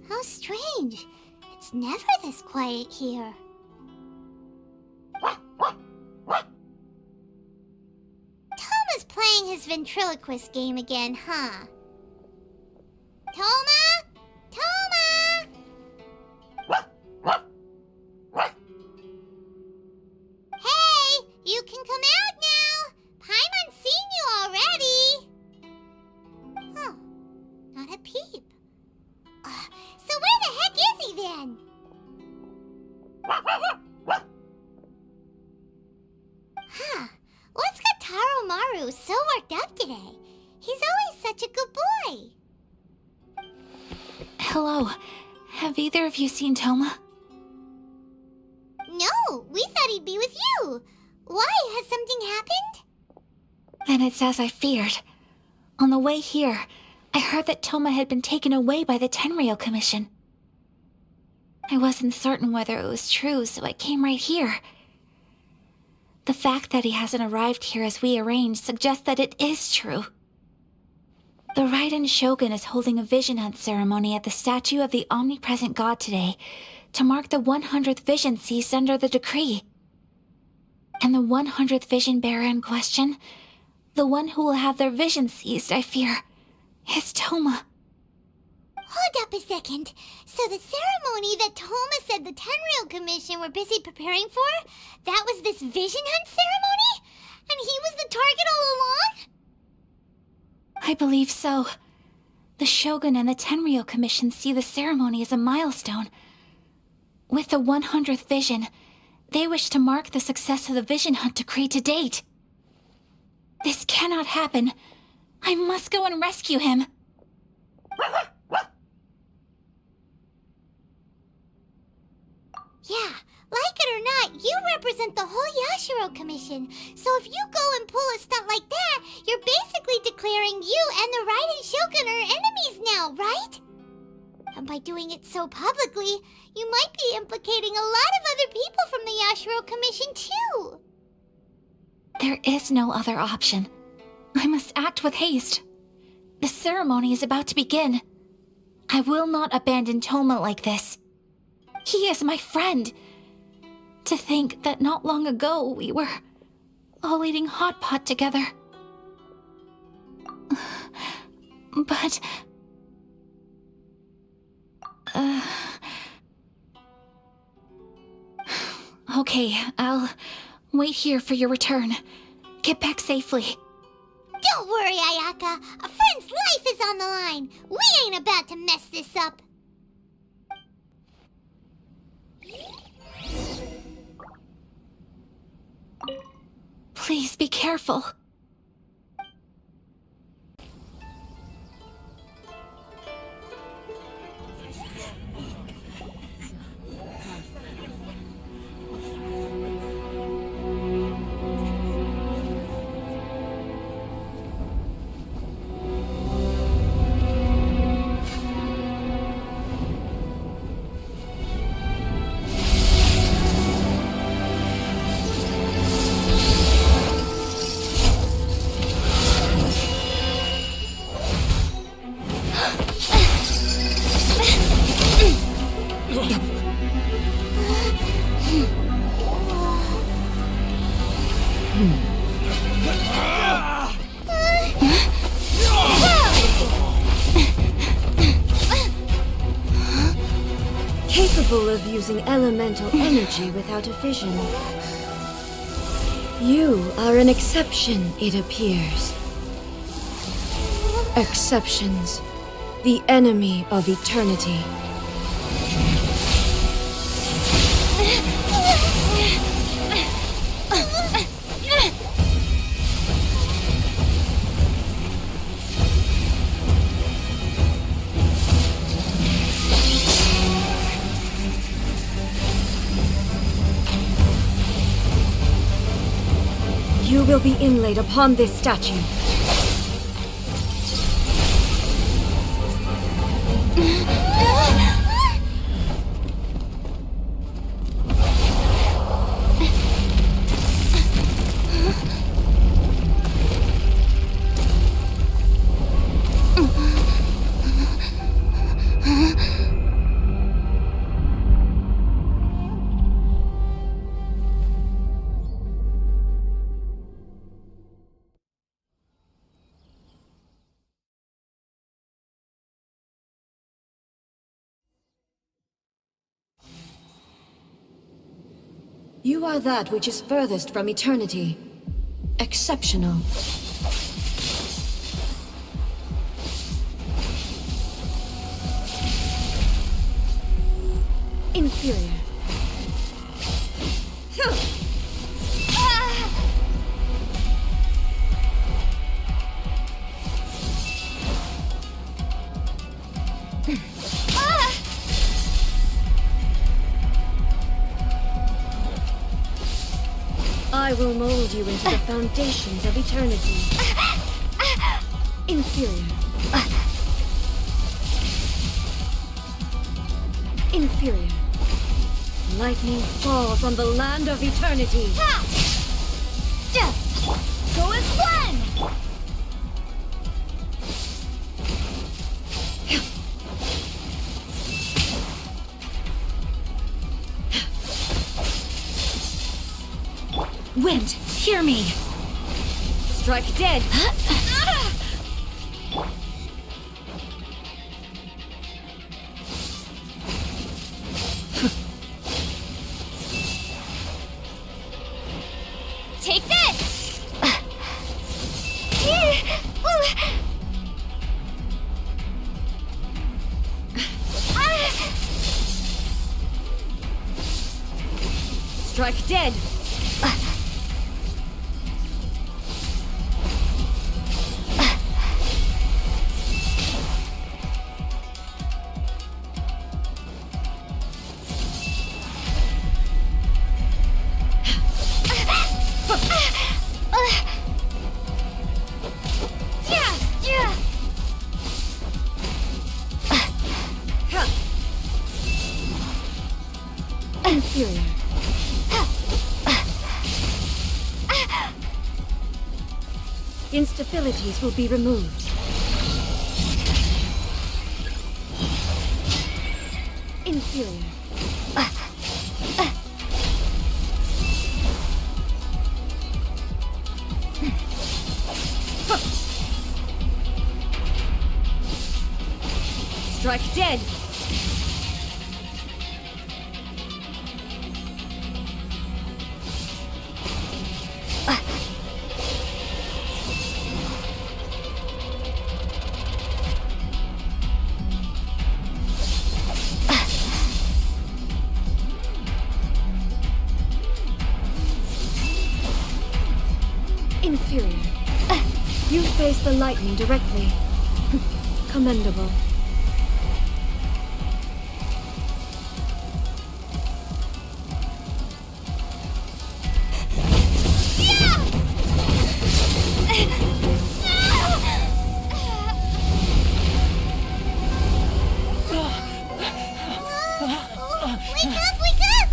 How strange. It's never this quiet here. Toma's playing his ventriloquist game again, huh? Toma? Toma! Hey, you can come out now. Paimon's seen you already. Huh, not a peep. So where the heck is he then? Huh, what's got Taro Maru so worked up today? He's always such a good boy. Hello. Have either of you seen Toma? No, we thought he'd be with you. Why? Has something happened? Then it's as I feared. On the way here, I heard that Toma had been taken away by the Tenryou Commission. I wasn't certain whether it was true, so I came right here. The fact that he hasn't arrived here as we arranged suggests that it is true. The Raiden Shogun is holding a vision hunt ceremony at the statue of the omnipresent god today to mark the 100th vision seized under the decree. And the 100th vision bearer in question, the one who will have their vision seized, I fear, is Toma. Hold up a second. So the ceremony that Toma said the Tenryou Commission were busy preparing for, that was this vision hunt ceremony? And he was the target all along? I believe so. The Shogun and the Tenryou Commission see the ceremony as a milestone. With the 100th vision, they wish to mark the success of the vision hunt decree to date. This cannot happen. I must go and rescue him. Yeah, like it or not, you represent the whole Yashiro Commission. So if you go and pull a stunt like that, you're basically declaring you and the Raiden Shogun are enemies now, right? And by doing it so publicly, you might be implicating a lot of other people from the Yashiro Commission too. There is no other option. I must act with haste. The ceremony is about to begin. I will not abandon Toma like this. He is my friend. To think that not long ago we were all eating hot pot together. But... Okay, I'll wait here for your return. Get back safely. Don't worry, Ayaka. A friend's life is on the line. We ain't about to mess this up. Please be careful. Capable of using elemental energy without a vision. You are an exception, it appears. Exceptions, the enemy of eternity. You will be inlaid upon this statue. You are that which is furthest from eternity. Exceptional. Inferior. I will mold you into the foundations of eternity. Inferior. Inferior. Lightning falls on the land of eternity. Go as one! Wind, hear me! Strike dead! Take this! Strike dead! Inferior. Instabilities will be removed. Inferior. Strike dead. Inferior. You face the lightning directly. Commendable. Wake up, wake up!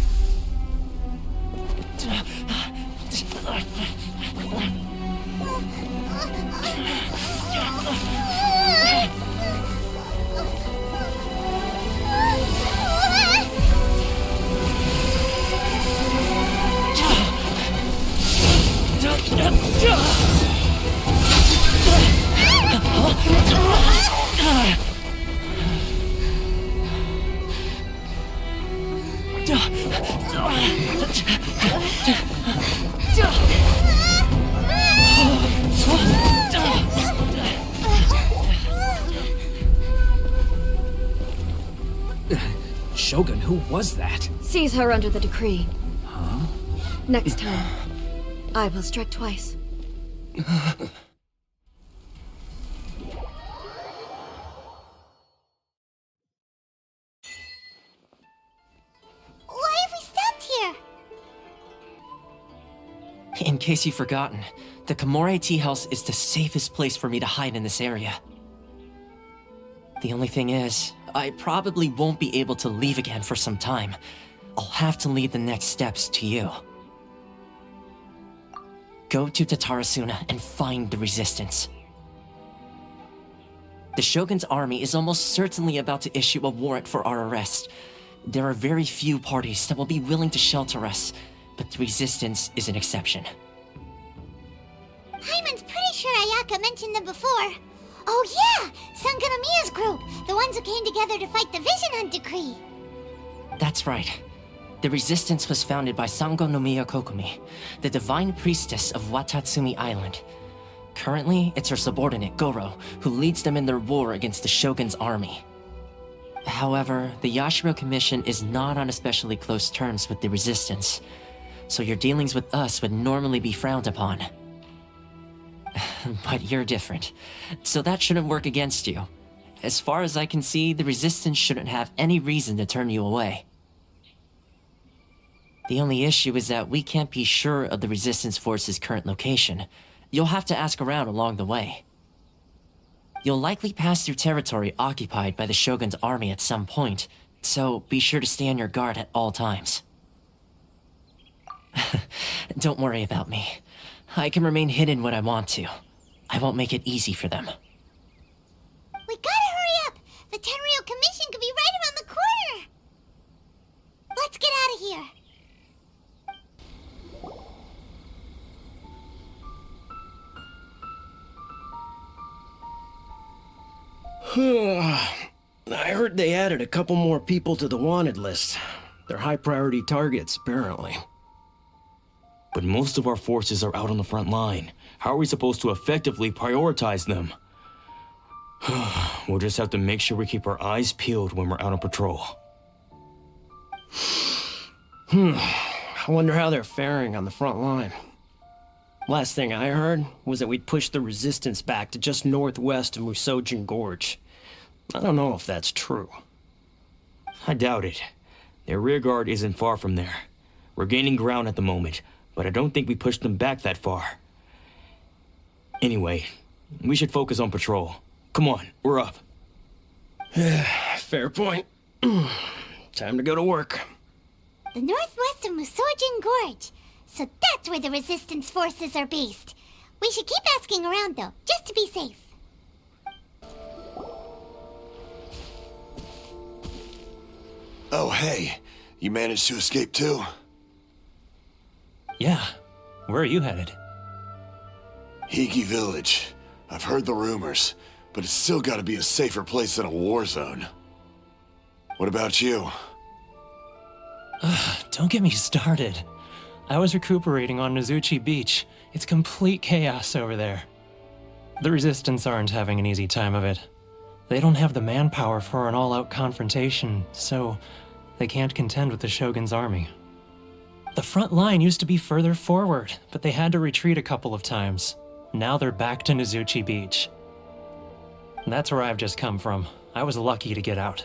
Shogun, who was that? Seize her under the decree. Huh? Next time, I will strike twice. Why have we stopped here? In case you've forgotten, the Komore Tea House is the safest place for me to hide in this area. The only thing is, I probably won't be able to leave again for some time. I'll have to leave the next steps to you. Go to Tatarasuna and find the resistance. The Shogun's army is almost certainly about to issue a warrant for our arrest. There are very few parties that will be willing to shelter us, but the resistance is an exception. Paimon's pretty sure Ayaka mentioned them before. Oh yeah! Sanganamiya's group! The ones who came together to fight the Vision Hunt decree! That's right. The resistance was founded by Sango no Miya Kokumi, the divine priestess of Watatsumi Island. Currently, it's her subordinate, Goro, who leads them in their war against the Shogun's army. However, the Yashiro Commission is not on especially close terms with the resistance, so your dealings with us would normally be frowned upon. But you're different, so that shouldn't work against you. As far as I can see, the resistance shouldn't have any reason to turn you away. The only issue is that we can't be sure of the resistance force's current location. You'll have to ask around along the way. You'll likely pass through territory occupied by the Shogun's army at some point, so be sure to stay on your guard at all times. Don't worry about me. I can remain hidden when I want to. I won't make it easy for them. We gotta hurry up! The Tenryou Commission could be right around the corner! Let's get out of here! I heard they added a couple more people to the wanted list. They're high-priority targets, apparently. But most of our forces are out on the front line. How are we supposed to effectively prioritize them? We'll just have to make sure we keep our eyes peeled when we're out on patrol. I wonder how they're faring on the front line. Last thing I heard was that we'd pushed the resistance back to just northwest of Musojin Gorge. I don't know if that's true. I doubt it. Their rearguard isn't far from there. We're gaining ground at the moment, but I don't think we pushed them back that far. Anyway, we should focus on patrol. Come on, we're up. Fair point. Time to go to work. The northwest of Musojin Gorge. So that's where the resistance forces are based. We should keep asking around, though, just to be safe. Oh, hey. You managed to escape too? Yeah. Where are you headed? Higi Village. I've heard the rumors, but it's still gotta be a safer place than a war zone. What about you? Don't get me started. I was recuperating on Nozuchi Beach. It's complete chaos over there. The Resistance aren't having an easy time of it. They don't have the manpower for an all-out confrontation, so they can't contend with the Shogun's army. The front line used to be further forward, but they had to retreat a couple of times. Now they're back to Nozuchi Beach. That's where I've just come from. I was lucky to get out.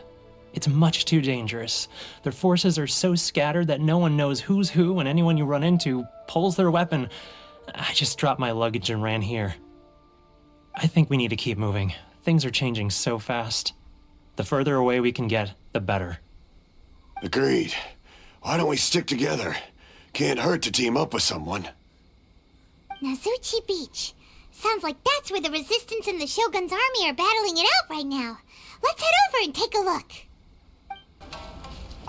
It's much too dangerous. Their forces are so scattered that no one knows who's who, and anyone you run into pulls their weapon. I just dropped my luggage and ran here. I think we need to keep moving. Things are changing so fast. The further away we can get, the better. Agreed. Why don't we stick together? Can't hurt to team up with someone. Nozuchi Beach. Sounds like that's where the Resistance and the Shogun's army are battling it out right now. Let's head over and take a look.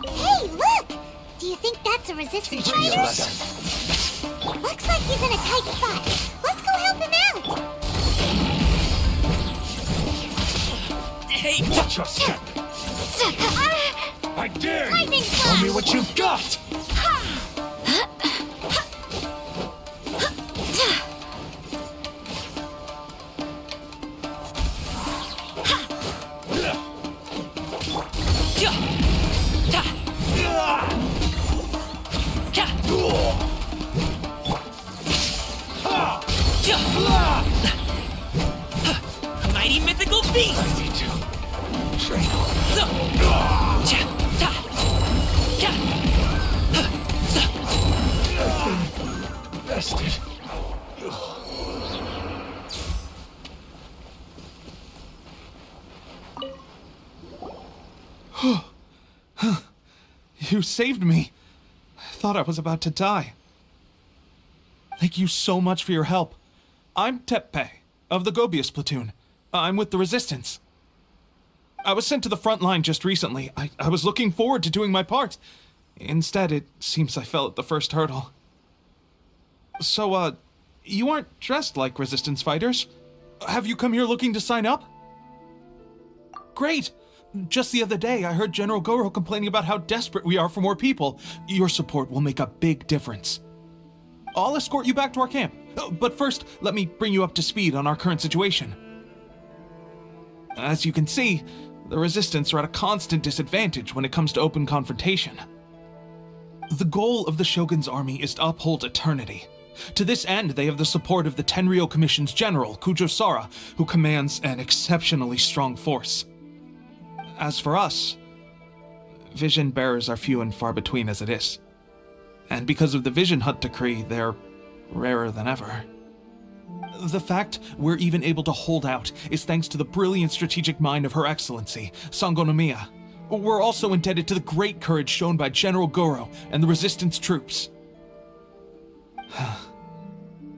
Hey, look! Do you think that's a Resistance fighter? Looks like he's in a tight spot. Let's go help him out! Hey! Watch your step! I dare you! Lightning Show me Flash! what you've got! Mighty mythical beast! I need to train. Vested. You saved me. I thought I was about to die. Thank you so much for your help. I'm Teppei, of the Gobius platoon. I'm with the Resistance. I was sent to the front line just recently. I was looking forward to doing my part. Instead, it seems I fell at the first hurdle. So, you aren't dressed like Resistance fighters? Have you come here looking to sign up? Great! Just the other day, I heard General Goro complaining about how desperate we are for more people. Your support will make a big difference. I'll escort you back to our camp. But first, let me bring you up to speed on our current situation. As you can see, the Resistance are at a constant disadvantage when it comes to open confrontation. The goal of the Shogun's army is to uphold eternity. To this end, they have the support of the Tenryou Commission's general, Kujosara, who commands an exceptionally strong force. As for us, vision bearers are few and far between as it is. And because of the Vision Hunt decree, they're rarer than ever. The fact we're even able to hold out is thanks to the brilliant strategic mind of Her Excellency, Sangonomiya. We're also indebted to the great courage shown by General Goro and the Resistance troops.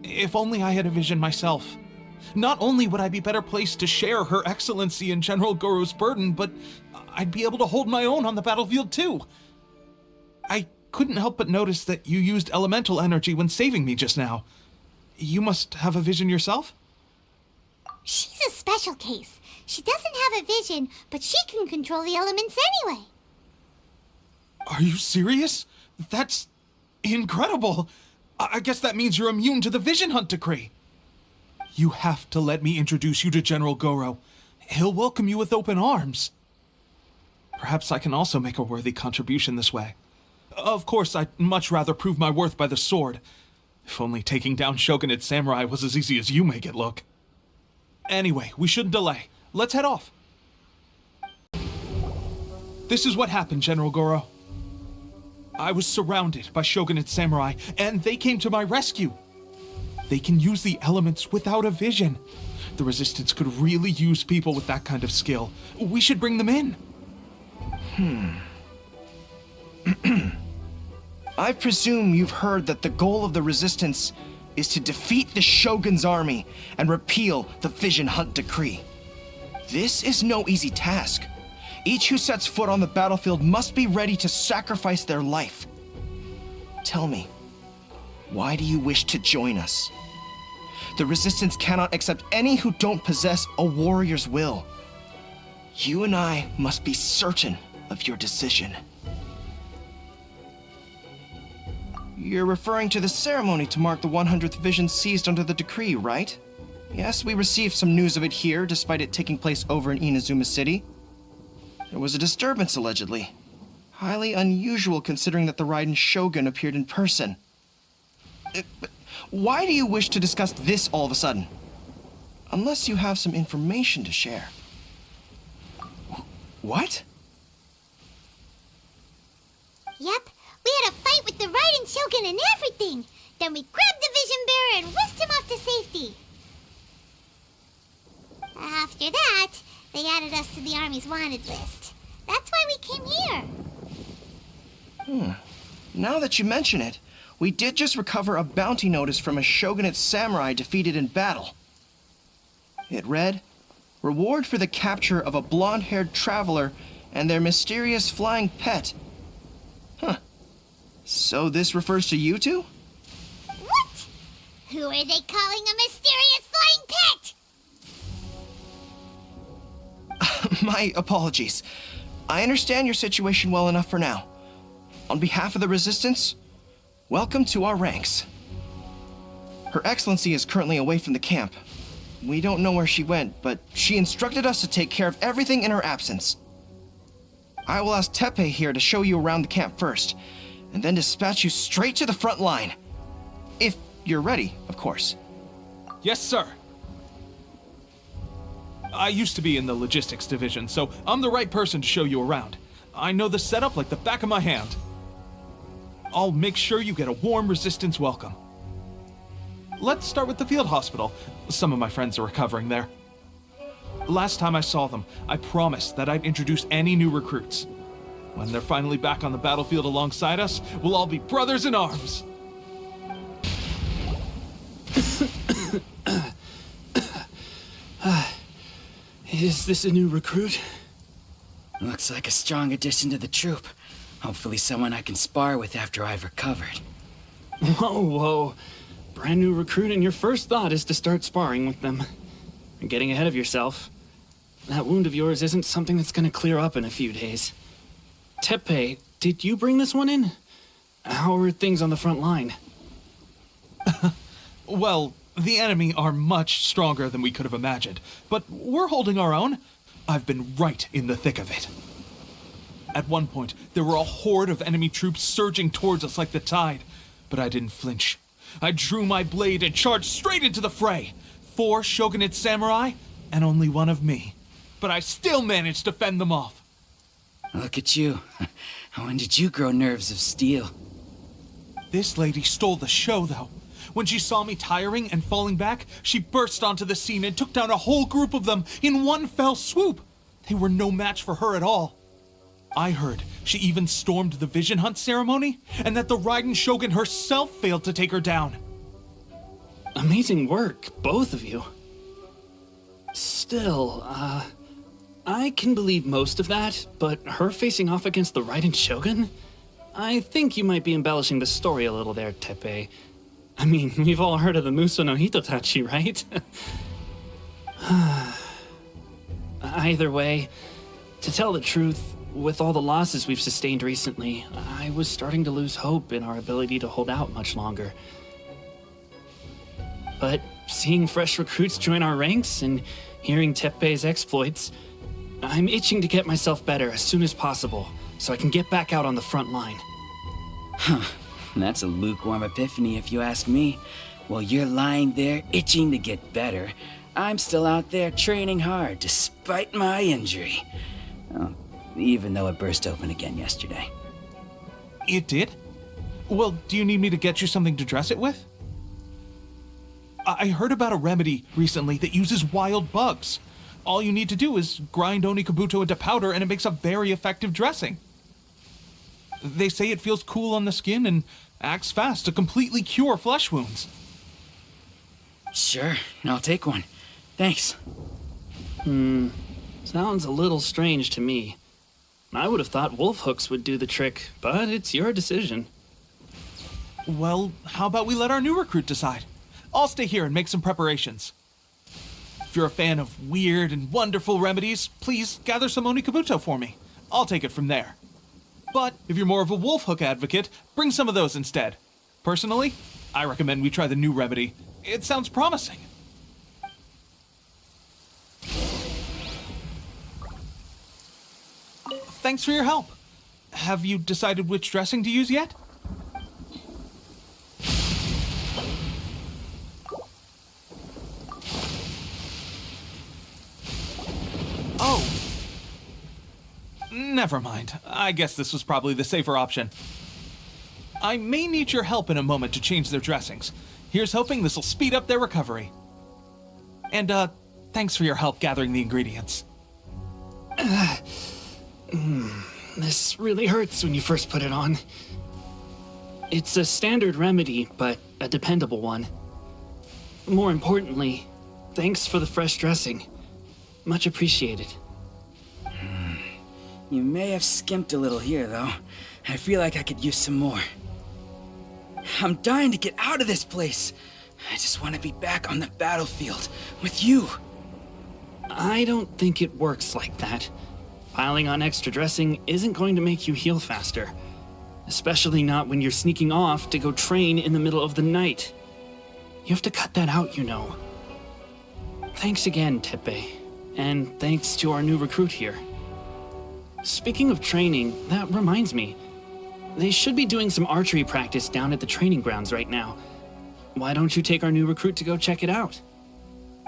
If only I had a vision myself. Not only would I be better placed to share Her Excellency and General Goro's burden, but I'd be able to hold my own on the battlefield too. I couldn't help but notice that you used elemental energy when saving me just now. You must have a vision yourself? She's a special case. She doesn't have a vision, but she can control the elements anyway. Are you serious? That's incredible. I guess that means you're immune to the Vision Hunt decree. You have to let me introduce you to General Goro. He'll welcome you with open arms. Perhaps I can also make a worthy contribution this way. Of course, I'd much rather prove my worth by the sword. If only taking down Shogunate samurai was as easy as you make it look. Anyway, we shouldn't delay. Let's head off. This is what happened, General Goro. I was surrounded by Shogunate samurai, and they came to my rescue. They can use the elements without a vision. The Resistance could really use people with that kind of skill. We should bring them in. I presume you've heard that the goal of the Resistance is to defeat the Shogun's army and repeal the Vision Hunt decree. This is no easy task. Each who sets foot on the battlefield must be ready to sacrifice their life. Tell me, why do you wish to join us? The Resistance cannot accept any who don't possess a warrior's will. You and I must be certain of your decision. You're referring to the ceremony to mark the 100th vision seized under the decree, right? Yes, we received some news of it here, despite it taking place over in Inazuma City. There was a disturbance, allegedly. Highly unusual considering that the Raiden Shogun appeared in person. But why do you wish to discuss this all of a sudden? Unless you have some information to share. What? Yep, we had a fight with the Raiden Shogun and everything. Then we grabbed the Vision Bearer and whisked him off to safety. After that, they added us to the Army's wanted list. That's why we came here. Now that you mention it, we did just recover a bounty notice from a Shogunate samurai defeated in battle. It read, "Reward for the capture of a blonde-haired traveler and their mysterious flying pet." So this refers to you two? What? Who are they calling a mysterious flying pet? My apologies. I understand your situation well enough for now. On behalf of the Resistance, welcome to our ranks. Her Excellency is currently away from the camp. We don't know where she went, but she instructed us to take care of everything in her absence. I will ask Teppei here to show you around the camp first, and then dispatch you straight to the front line. If you're ready, of course. Yes, sir. I used to be in the logistics division, so I'm the right person to show you around. I know the setup like the back of my hand. I'll make sure you get a warm Resistance welcome. Let's start with the field hospital. Some of my friends are recovering there. Last time I saw them, I promised that I'd introduce any new recruits. When they're finally back on the battlefield alongside us, we'll all be brothers in arms. Is this a new recruit? Looks like a strong addition to the troop. Hopefully someone I can spar with after I've recovered. Whoa. Brand new recruit and your first thought is to start sparring with them. You're getting ahead of yourself. that wound of yours isn't something that's gonna clear up in a few days. Teppei, did you bring this one in? How are things on the front line? Well, the enemy are much stronger than we could have imagined, but we're holding our own. I've been right in the thick of it. At one point, there were a horde of enemy troops surging towards us like the tide, but I didn't flinch. I drew my blade and charged straight into the fray. 4 shogunate samurai, and only one of me. But I still managed to fend them off. Look at you. When did you grow nerves of steel? This lady stole the show, though. When she saw me tiring and falling back, she burst onto the scene and took down a whole group of them in one fell swoop. They were no match for her at all. I heard she even stormed the vision hunt ceremony, and that the Raiden Shogun herself failed to take her down. Amazing work, both of you. Still, I can believe most of that, but her facing off against the Raiden Shogun? I think you might be embellishing the story a little there, Teppei. I mean, we've all heard of the Muso no Hitotachi, right? Either way, to tell the truth, with all the losses we've sustained recently, I was starting to lose hope in our ability to hold out much longer. But seeing fresh recruits join our ranks and hearing Teppei's exploits, I'm itching to get myself better as soon as possible so I can get back out on the front line. Huh. That's a lukewarm epiphany if you ask me. While you're lying there itching to get better, I'm still out there training hard despite my injury. Oh, even though it burst open again yesterday. It did? Well, do you need me to get you something to dress it with? I heard about a remedy recently that uses wild bugs. All you need to do is grind Onikabuto into powder and it makes a very effective dressing. They say it feels cool on the skin and acts fast to completely cure flesh wounds. Sure, I'll take one. Thanks. Sounds a little strange to me. I would have thought wolf hooks would do the trick, but it's your decision. Well, how about we let our new recruit decide? I'll stay here and make some preparations. If you're a fan of weird and wonderful remedies, please gather some Onikabuto for me. I'll take it from there. But if you're more of a wolf hook advocate, bring some of those instead. Personally, I recommend we try the new remedy. It sounds promising. Thanks for your help. Have you decided which dressing to use yet? Oh. Never mind. I guess this was probably the safer option. I may need your help in a moment to change their dressings. Here's hoping this'll speed up their recovery. And, thanks for your help gathering the ingredients. This really hurts when you first put it on. It's a standard remedy, but a dependable one. More importantly, thanks for the fresh dressing. Much appreciated. You may have skimped a little here, though. I feel like I could use some more. I'm dying to get out of this place. I just want to be back on the battlefield with you. I don't think it works like that. Piling on extra dressing isn't going to make you heal faster. Especially not when you're sneaking off to go train in the middle of the night. You have to cut that out, you know. Thanks again, Teppei. And thanks to our new recruit here. Speaking of training, that reminds me. They should be doing some archery practice down at the training grounds right now. Why don't you take our new recruit to go check it out?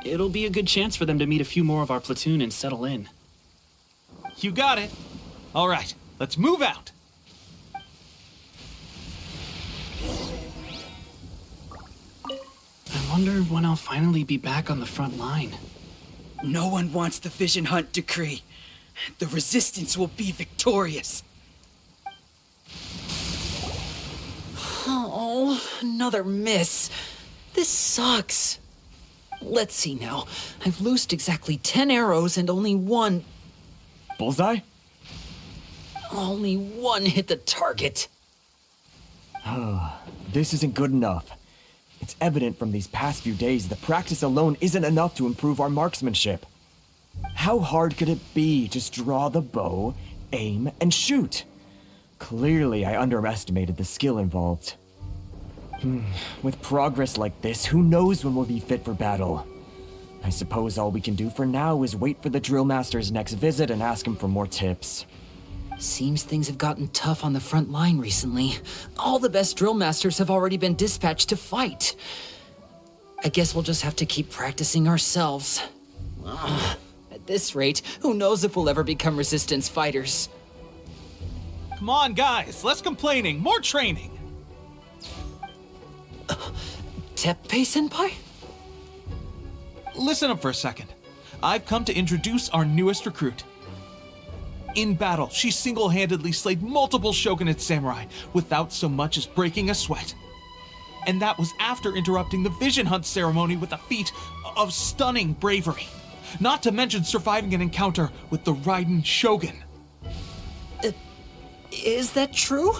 It'll be a good chance for them to meet a few more of our platoon and settle in. You got it. All right, let's move out. I wonder when I'll finally be back on the front line. No one wants the Vision Hunt decree. The Resistance will be victorious. Oh, another miss. This sucks. Let's see now. I've loosed exactly 10 arrows and only one... Bullseye? Only one hit the target. This isn't good enough. It's evident from these past few days that practice alone isn't enough to improve our marksmanship. How hard could it be? Just draw the bow, aim, and shoot. Clearly, I underestimated the skill involved. With progress like this, who knows when we'll be fit for battle? I suppose all we can do for now is wait for the drill master's next visit and ask him for more tips. Seems things have gotten tough on the front line recently. All the best drill masters have already been dispatched to fight. I guess we'll just have to keep practicing ourselves. At this rate, who knows if we'll ever become resistance fighters. Come on, guys, less complaining, more training. Teppei-senpai? Listen up for a second. I've come to introduce our newest recruit. In battle, she single-handedly slayed multiple shogunate samurai without so much as breaking a sweat. And that was after interrupting the vision hunt ceremony with a feat of stunning bravery. Not to mention surviving an encounter with the Raiden Shogun. Is that true?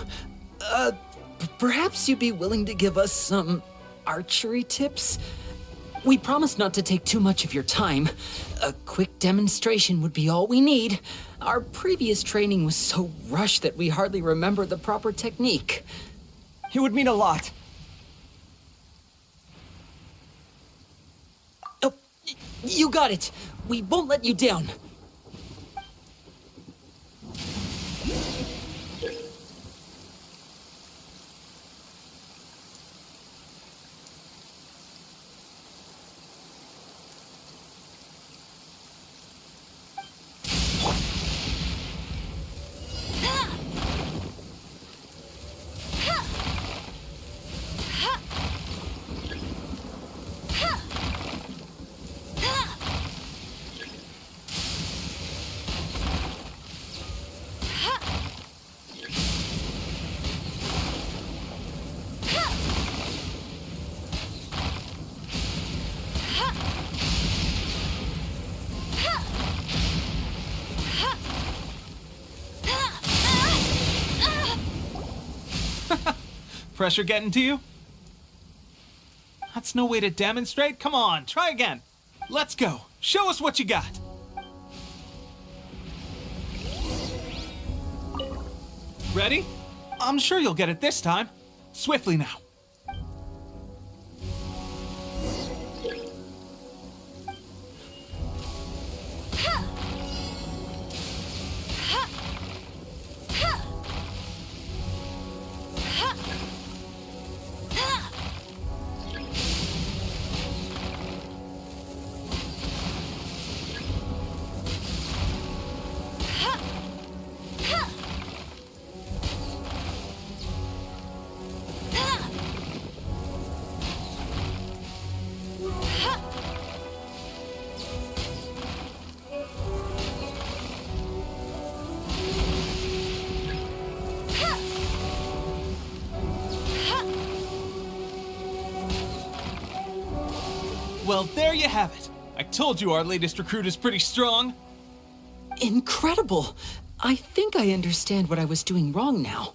Perhaps you'd be willing to give us some archery tips? We promise not to take too much of your time. A quick demonstration would be all we need. Our previous training was so rushed that we hardly remember the proper technique. It would mean a lot. Oh, you got it. We won't let you down. Pressure getting to you? That's no way to demonstrate. Come on, try again. Let's go. Show us what you got. Ready? I'm sure you'll get it this time. Swiftly now. Well, there you have it. I told you our latest recruit is pretty strong. Incredible! I think I understand what I was doing wrong now.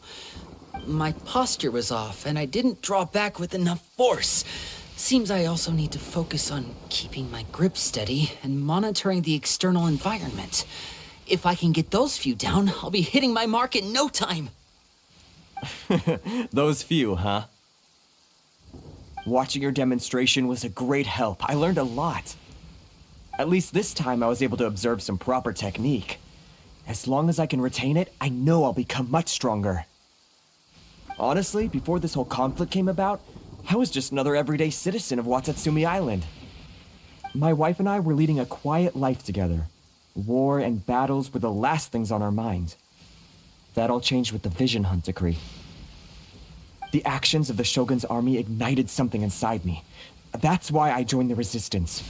My posture was off, and I didn't draw back with enough force. Seems I also need to focus on keeping my grip steady and monitoring the external environment. If I can get those few down, I'll be hitting my mark in no time. Those few, huh? Watching your demonstration was a great help. I learned a lot. At least this time I was able to observe some proper technique. As long as I can retain it, I know I'll become much stronger. Honestly, before this whole conflict came about, I was just another everyday citizen of Watatsumi Island. My wife and I were leading a quiet life together. War and battles were the last things on our mind. That all changed with the Vision Hunt decree. The actions of the Shogun's army ignited something inside me. That's why I joined the resistance.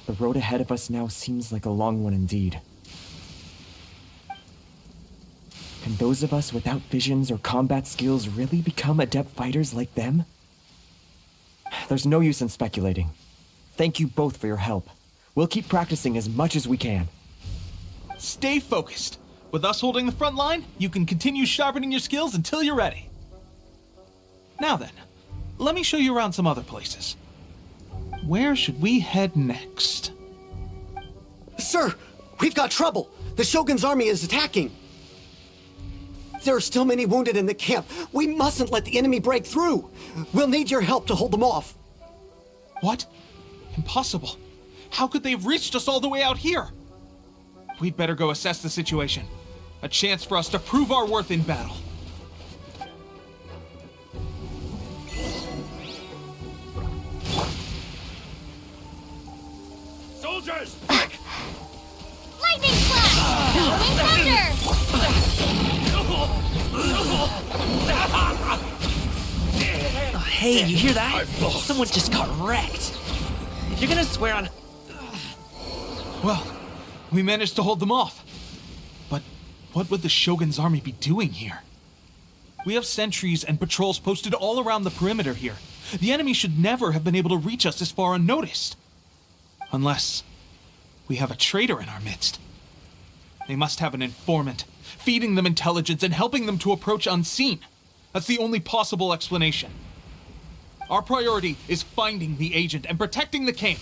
The road ahead of us now seems like a long one indeed. Can those of us without visions or combat skills really become adept fighters like them? There's no use in speculating. Thank you both for your help. We'll keep practicing as much as we can. Stay focused. With us holding the front line, you can continue sharpening your skills until you're ready. Now then, let me show you around some other places. Where should we head next? Sir, we've got trouble. The Shogun's army is attacking. There are still many wounded in the camp. We mustn't let the enemy break through. We'll need your help to hold them off. What? Impossible. How could they have reached us all the way out here? We'd better go assess the situation. A chance for us to prove our worth in battle. Soldiers! Lightning slash! Howling thunder! Oh, hey, you hear that? Someone just got wrecked. If you're gonna swear on... Well, we managed to hold them off. But what would the Shogun's army be doing here? We have sentries and patrols posted all around the perimeter here. The enemy should never have been able to reach us this far unnoticed. Unless we have a traitor in our midst. They must have an informant, feeding them intelligence and helping them to approach unseen. That's the only possible explanation. Our priority is finding the agent and protecting the camp.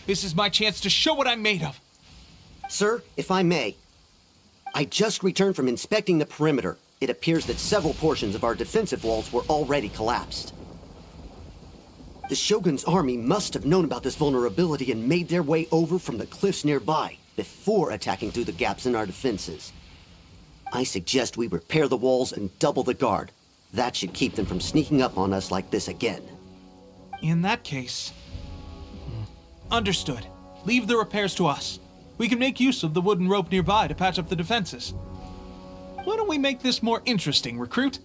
This is my chance to show what I'm made of. Sir, if I may, I just returned from inspecting the perimeter. It appears that several portions of our defensive walls were already collapsed. The Shogun's army must have known about this vulnerability and made their way over from the cliffs nearby before attacking through the gaps in our defenses. I suggest we repair the walls and double the guard. That should keep them from sneaking up on us like this again. In that case... Understood. Leave the repairs to us. We can make use of the wooden rope nearby to patch up the defenses. Why don't we make this more interesting, recruit?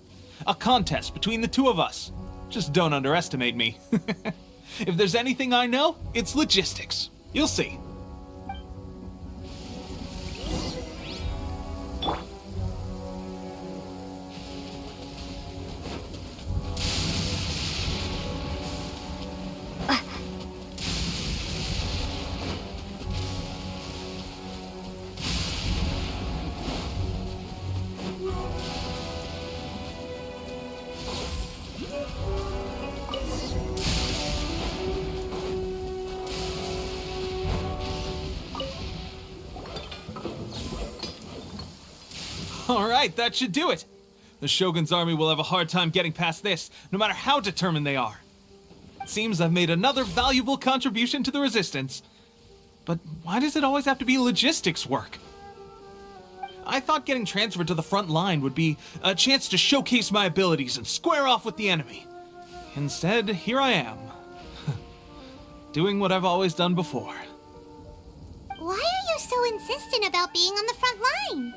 A contest between the two of us. Just don't underestimate me. If there's anything I know, it's logistics. You'll see. All right, that should do it. The Shogun's army will have a hard time getting past this, no matter how determined they are. It seems I've made another valuable contribution to the Resistance. But why does it always have to be logistics work? I thought getting transferred to the front line would be a chance to showcase my abilities and square off with the enemy. Instead, here I am. Doing what I've always done before. Why are you so insistent about being on the front line?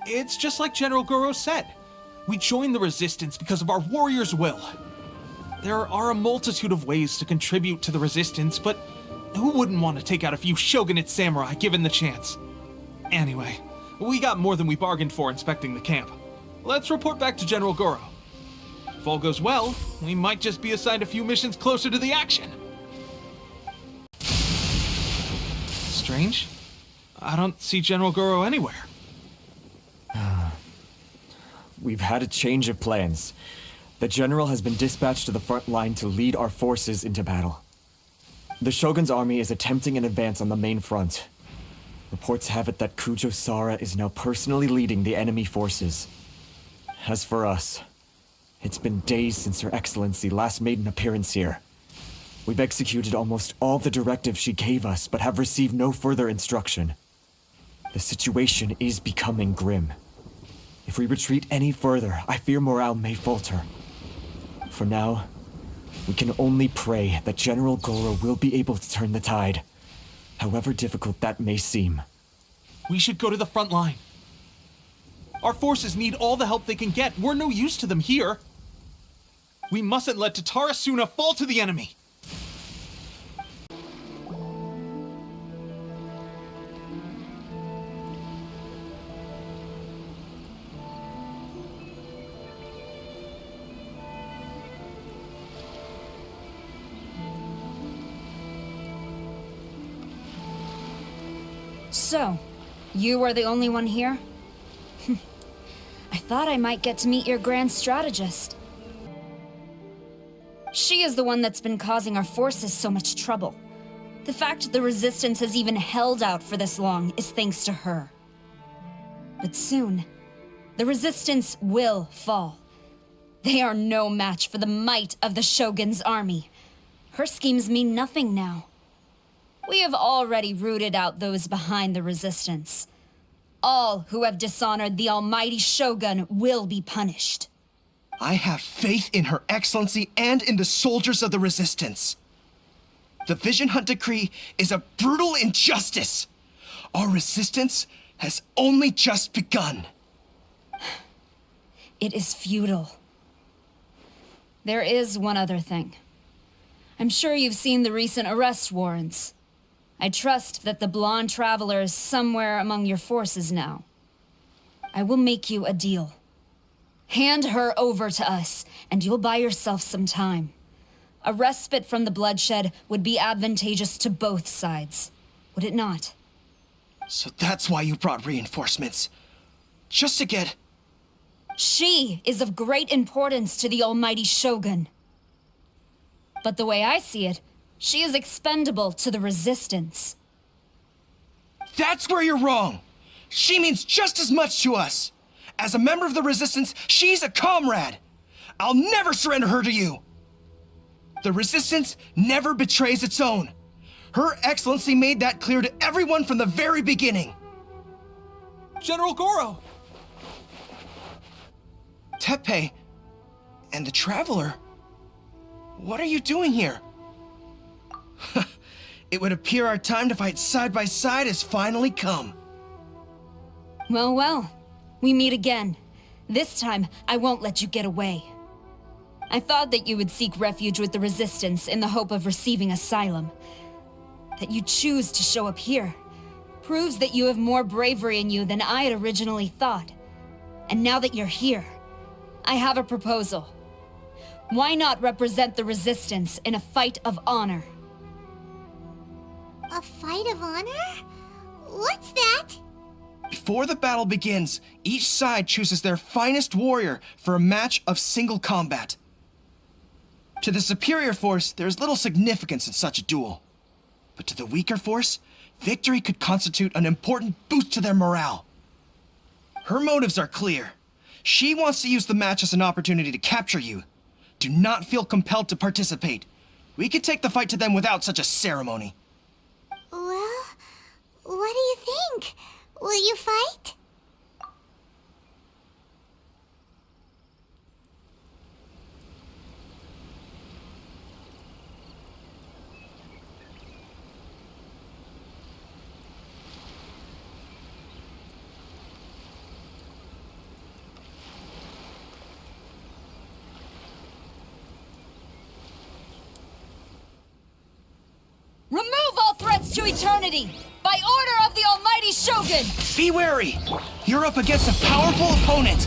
It's just like General Goro said. We joined the Resistance because of our warrior's will. There are a multitude of ways to contribute to the Resistance, but who wouldn't want to take out a few shogunate samurai given the chance? Anyway, we got more than we bargained for inspecting the camp. Let's report back to General Goro. If all goes well, we might just be assigned a few missions closer to the action. Strange. I don't see General Goro anywhere. We've had a change of plans. The general has been dispatched to the front line to lead our forces into battle. The Shogun's army is attempting an advance on the main front. Reports have it that Kujo Sara is now personally leading the enemy forces. As for us, it's been days since Her Excellency last made an appearance here. We've executed almost all the directives she gave us, but have received no further instruction. The situation is becoming grim. If we retreat any further, I fear morale may falter. For now, we can only pray that General Goro will be able to turn the tide, however difficult that may seem. We should go to the front line. Our forces need all the help they can get. We're no use to them here. We mustn't let Tatarasuna fall to the enemy. So, you are the only one here? I thought I might get to meet your grand strategist. She is the one that's been causing our forces so much trouble. The fact the Resistance has even held out for this long is thanks to her. But soon, the Resistance will fall. They are no match for the might of the Shogun's army. Her schemes mean nothing now. We have already rooted out those behind the Resistance. All who have dishonored the almighty Shogun will be punished. I have faith in Her Excellency and in the soldiers of the Resistance. The Vision Hunt Decree is a brutal injustice. Our resistance has only just begun. It is futile. There is one other thing. I'm sure you've seen the recent arrest warrants. I trust that the blonde traveler is somewhere among your forces now. I will make you a deal. Hand her over to us, and you'll buy yourself some time. A respite from the bloodshed would be advantageous to both sides, would it not? So that's why you brought reinforcements. Just to get... She is of great importance to the almighty Shogun. But the way I see it, she is expendable to the Resistance. That's where you're wrong! She means just as much to us! As a member of the Resistance, she's a comrade! I'll never surrender her to you! The Resistance never betrays its own. Her Excellency made that clear to everyone from the very beginning. General Goro! Teppei and the Traveler, what are you doing here? It would appear our time to fight side by side has finally come. Well, well, we meet again. This time, I won't let you get away. I thought that you would seek refuge with the Resistance in the hope of receiving asylum. That you choose to show up here proves that you have more bravery in you than I had originally thought. And now that you're here, I have a proposal. Why not represent the Resistance in a fight of honor? A fight of honor? What's that? Before the battle begins, each side chooses their finest warrior for a match of single combat. To the superior force, there is little significance in such a duel. But to the weaker force, victory could constitute an important boost to their morale. Her motives are clear. She wants to use the match as an opportunity to capture you. Do not feel compelled to participate. We could take the fight to them without such a ceremony. Well, what do you think? Will you fight? Remove all threats to eternity! By order of the almighty Shogun! Be wary! You're up against a powerful opponent!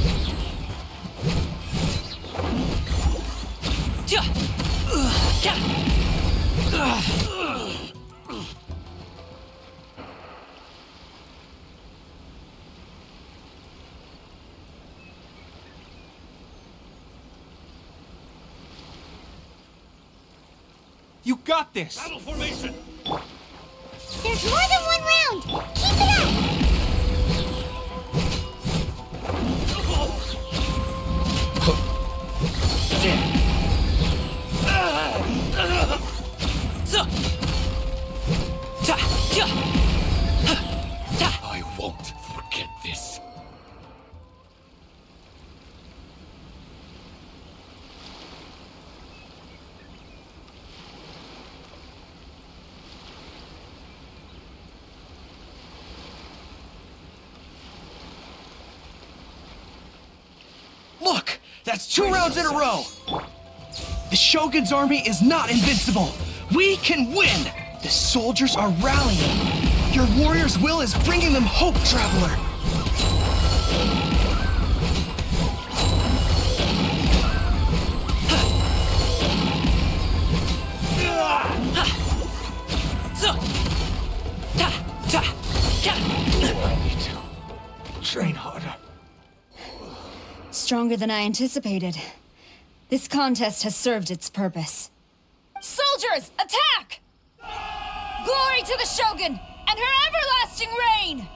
You got this! Battle formation! There's more than one round! Keep it up! I won't forget this. Look! That's 2 rounds in a row! The Shogun's army is not invincible! We can win! The soldiers are rallying! Your warrior's will is bringing them hope, Traveler! I need to train harder. Stronger than I anticipated. This contest has served its purpose. Soldiers, attack! Glory to the Shogun and her everlasting reign!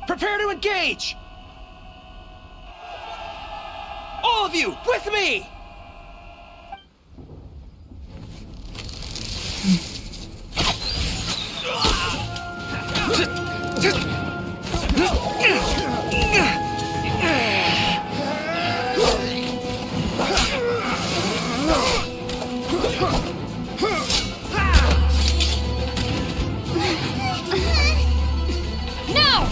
Prepare to engage! All of you, with me! Now!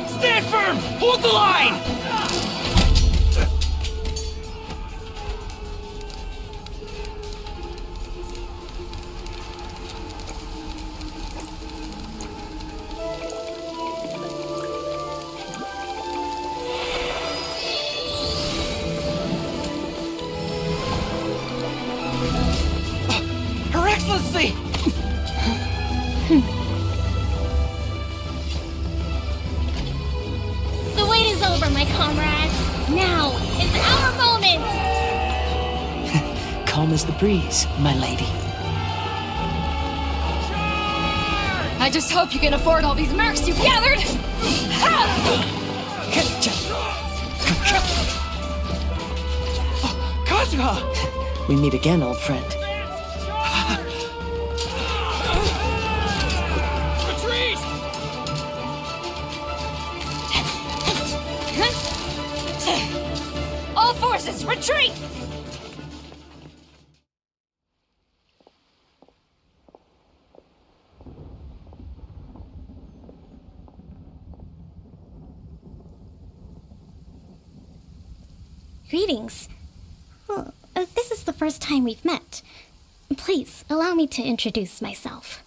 Stand firm! Hold the line! Her Excellency! The wait is over, my comrades. Now is our moment. Calm as the breeze, my lady. I just hope you can afford all these mercs you've gathered! Kazuha! We meet again, old friend. Retreat! All forces, retreat! Greetings. Well, this is the first time we've met. Please, allow me to introduce myself.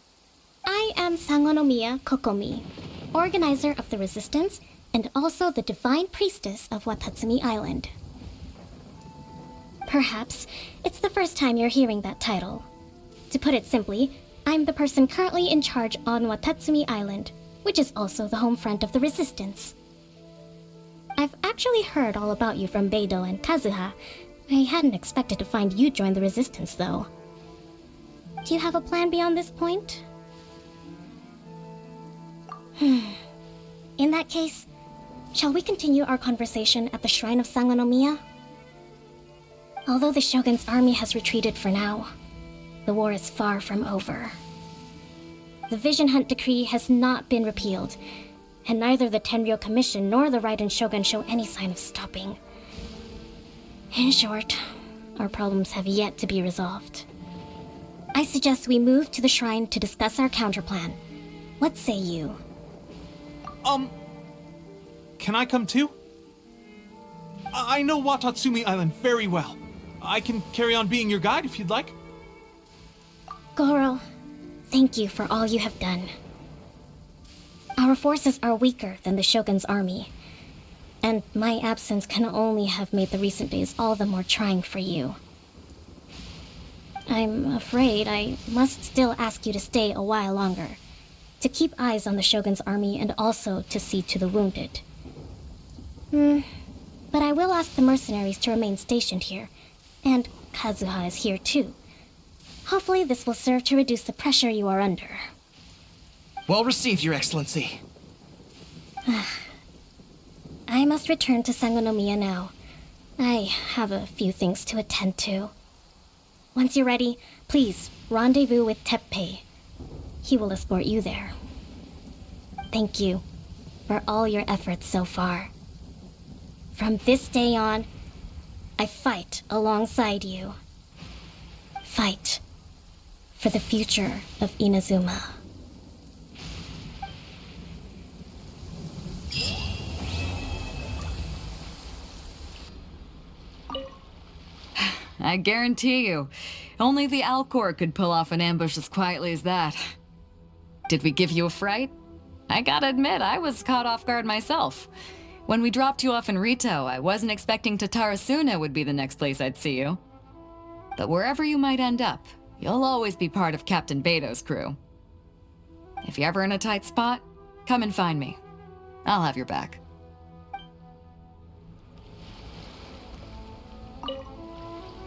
I am Sangonomiya Kokomi, organizer of the Resistance and also the Divine Priestess of Watatsumi Island. Perhaps it's the first time you're hearing that title. To put it simply, I'm the person currently in charge on Watatsumi Island, which is also the home front of the Resistance. I've actually heard all about you from Beidou and Kazuha. I hadn't expected to find you join the Resistance, though. Do you have a plan beyond this point? In that case, shall we continue our conversation at the Shrine of Sangonomiya? Although the Shogun's army has retreated for now, the war is far from over. The Vision Hunt Decree has not been repealed, and neither the Tenryou Commission nor the Raiden Shogun show any sign of stopping. In short, our problems have yet to be resolved. I suggest we move to the shrine to discuss our counterplan. What say you? Can I come too? I know Watatsumi Island very well. I can carry on being your guide if you'd like. Goro, thank you for all you have done. Our forces are weaker than the Shogun's army, and my absence can only have made the recent days all the more trying for you. I'm afraid I must still ask you to stay a while longer, to keep eyes on the Shogun's army and also to see to the wounded. But I will ask the mercenaries to remain stationed here, and Kazuha is here too. Hopefully this will serve to reduce the pressure you are under. Well received, Your Excellency. I must return to Sangonomiya now. I have a few things to attend to. Once you're ready, please rendezvous with Teppei. He will escort you there. Thank you for all your efforts so far. From this day on, I fight alongside you. Fight for the future of Inazuma. I guarantee you, only the Alcor could pull off an ambush as quietly as that. Did we give you a fright? I gotta admit, I was caught off guard myself. When we dropped you off in Rito, I wasn't expecting Tatarasuna would be the next place I'd see you. But wherever you might end up, you'll always be part of Captain Beidou's crew. If you're ever in a tight spot, come and find me. I'll have your back.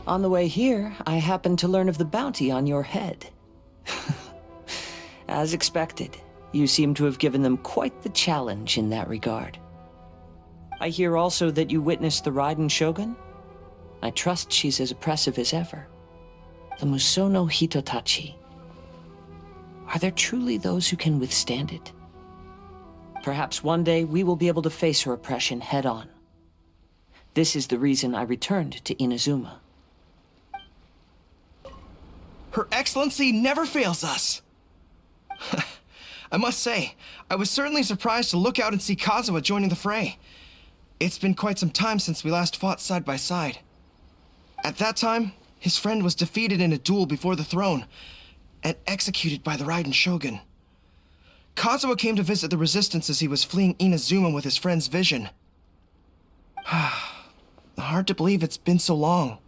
On the way here, I happened to learn of the bounty on your head. As expected, you seem to have given them quite the challenge in that regard. I hear also that you witnessed the Raiden Shogun? I trust she's as oppressive as ever. The Musono Hitotachi. Are there truly those who can withstand it? Perhaps one day we will be able to face her oppression head-on. This is the reason I returned to Inazuma. Her Excellency never fails us. I must say, I was certainly surprised to look out and see Kazuha joining the fray. It's been quite some time since we last fought side by side. At that time, his friend was defeated in a duel before the throne and executed by the Raiden Shogun. Kazuha came to visit the Resistance as he was fleeing Inazuma with his friend's vision. Hard to believe it's been so long.